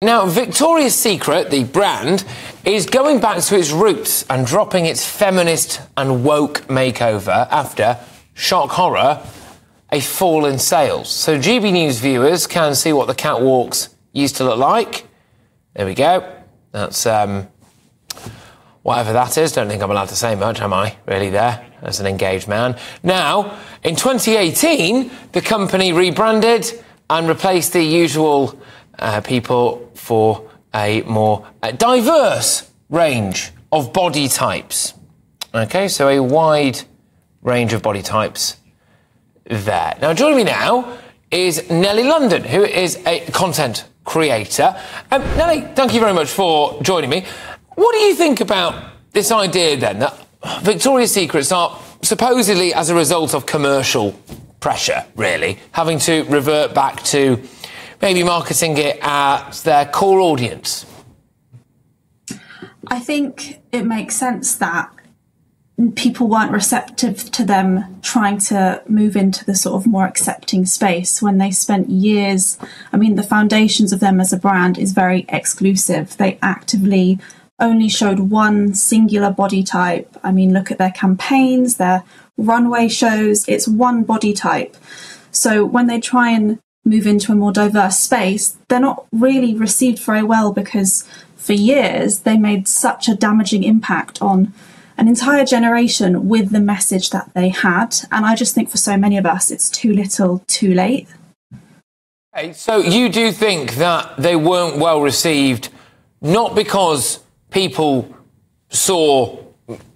Now, Victoria's Secret, the brand, is going back to its roots and dropping its feminist and woke makeover after, shock horror, a fall in sales. So GB News viewers can see what the catwalks used to look like. There we go. That's, whatever that is. Don't think I'm allowed to say much, am I, really, there, as an engaged man? Now, in 2018, the company rebranded and replaced the usual people for a more diverse range of body types. OK, so a wide range of body types there. Now, joining me now is Nelly London, who is a content creator. Nelly, thank you very much for joining me. What do you think about this idea, then, that Victoria's Secrets are supposedly, as a result of commercial pressure, really, having to revert back to maybe marketing it at their core audience? I think it makes sense that people weren't receptive to them trying to move into the sort of more accepting space when they spent years. I mean, the foundations of them as a brand is very exclusive. They actively only showed one singular body type. I mean, look at their campaigns, their runway shows, it's one body type. So when they try and move into a more diverse space, they're not really received very well, because for years they made such a damaging impact on an entire generation with the message that they had. And I just think for so many of us, it's too little, too late. Okay, so you do think that they weren't well received, not because people saw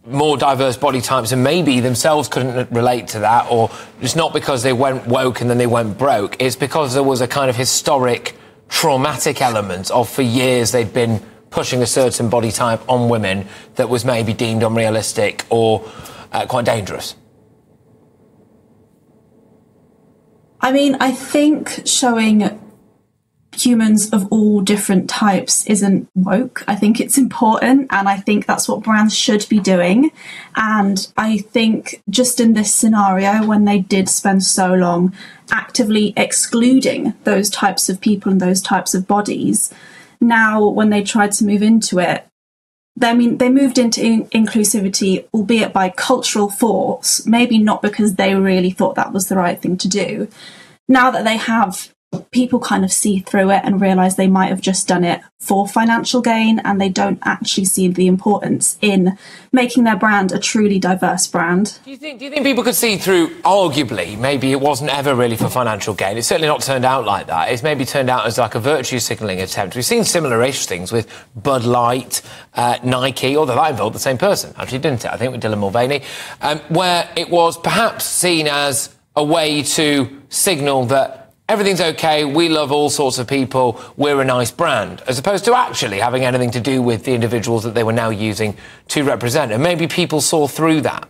more diverse body types and maybe themselves couldn't relate to that, or it's not because they went woke and then they went broke. It's because there was a kind of historic, traumatic element of, for years, they'd been pushing a certain body type on women that was maybe deemed unrealistic or quite dangerous. I mean, I think showing humans of all different types isn't woke. I think it's important, and I think that's what brands should be doing. And I think just in this scenario, when they did spend so long actively excluding those types of people and those types of bodies, now when they tried to move into it, they moved into inclusivity, albeit by cultural force, maybe not because they really thought that was the right thing to do. Now that they have, people kind of see through it and realise they might have just done it for financial gain, and they don't actually see the importance in making their brand a truly diverse brand. Do you think people could see through, arguably, maybe it wasn't ever really for financial gain? It's certainly not turned out like that. It's maybe turned out as like a virtue signalling attempt. We've seen similar-ish things with Bud Light, Nike, although that involved the same person, actually, didn't it? I think with Dylan Mulvaney, where it was perhaps seen as a way to signal that everything's OK, we love all sorts of people, we're a nice brand, as opposed to actually having anything to do with the individuals that they were now using to represent. And maybe people saw through that.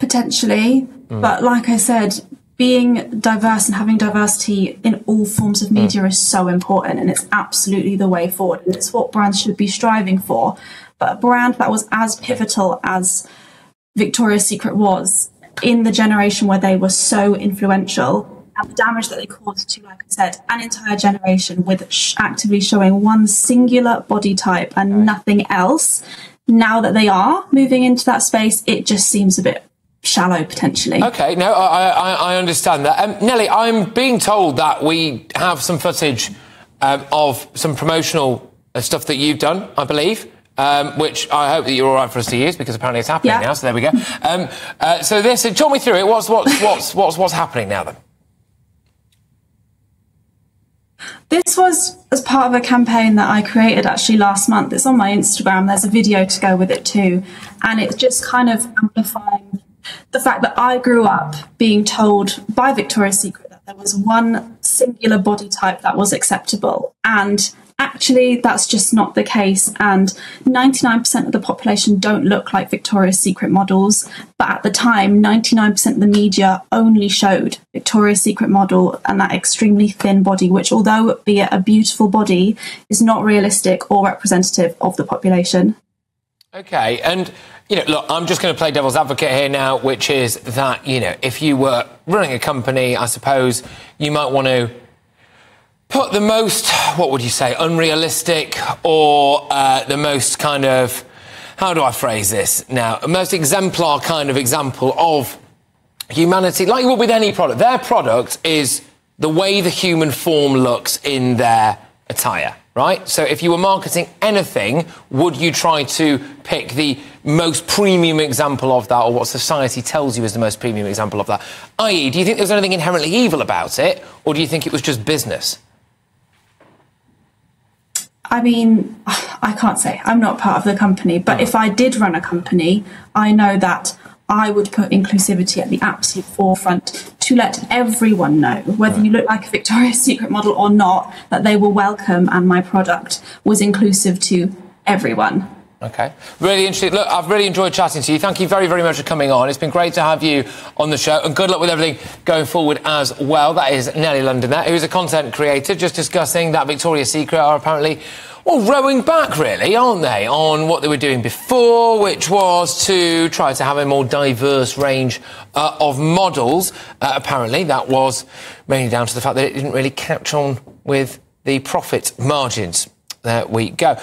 Potentially. But like I said, being diverse and having diversity in all forms of media is so important, and it's absolutely the way forward. And it's what brands should be striving for. But a brand that was as pivotal as Victoria's Secret was in the generation where they were so influential, and the damage that they caused to, like I said, an entire generation with actively showing one singular body type and nothing else. Now that they are moving into that space, it just seems a bit shallow, potentially. OK, no, I understand that. Nelly, I'm being told that we have some footage of some promotional stuff that you've done, I believe. Which I hope that you're all right for us to use, because apparently it's happening now. So there we go. So this, talk me through it. What's happening now then? This was as part of a campaign that I created actually last month. It's on my Instagram. There's a video to go with it too, and it's just kind of amplifying the fact that I grew up being told by Victoria's Secret that there was one singular body type that was acceptable, and actually, that's just not the case, and 99% of the population don't look like Victoria's Secret models. But at the time, 99% of the media only showed Victoria's Secret model and that extremely thin body, which, although be it a beautiful body, is not realistic or representative of the population. OK, and, you know, look, I'm just going to play devil's advocate here now, which is that, you know, if you were running a company, I suppose you might want to put the most, what would you say, unrealistic or the most kind of, how do I phrase this now, most exemplar kind of example of humanity, like you would with any product. Their product is the way the human form looks in their attire, right? So if you were marketing anything, would you try to pick the most premium example of that, or what society tells you is the most premium example of that? I.e., do you think there's anything inherently evil about it, or do you think it was just business? I mean, I can't say. I'm not part of the company, but if I did run a company, I know that I would put inclusivity at the absolute forefront to let everyone know, whether you look like a Victoria's Secret model or not, that they were welcome and my product was inclusive to everyone. OK. Really interesting. Look, I've really enjoyed chatting to you. Thank you very, very much for coming on. It's been great to have you on the show, and good luck with everything going forward as well. That is Nelly London there, who's a content creator, just discussing that Victoria's Secret are apparently, well, rowing back, really, aren't they, on what they were doing before, which was to try to have a more diverse range of models. Apparently, that was mainly down to the fact that it didn't really catch on with the profit margins. There we go.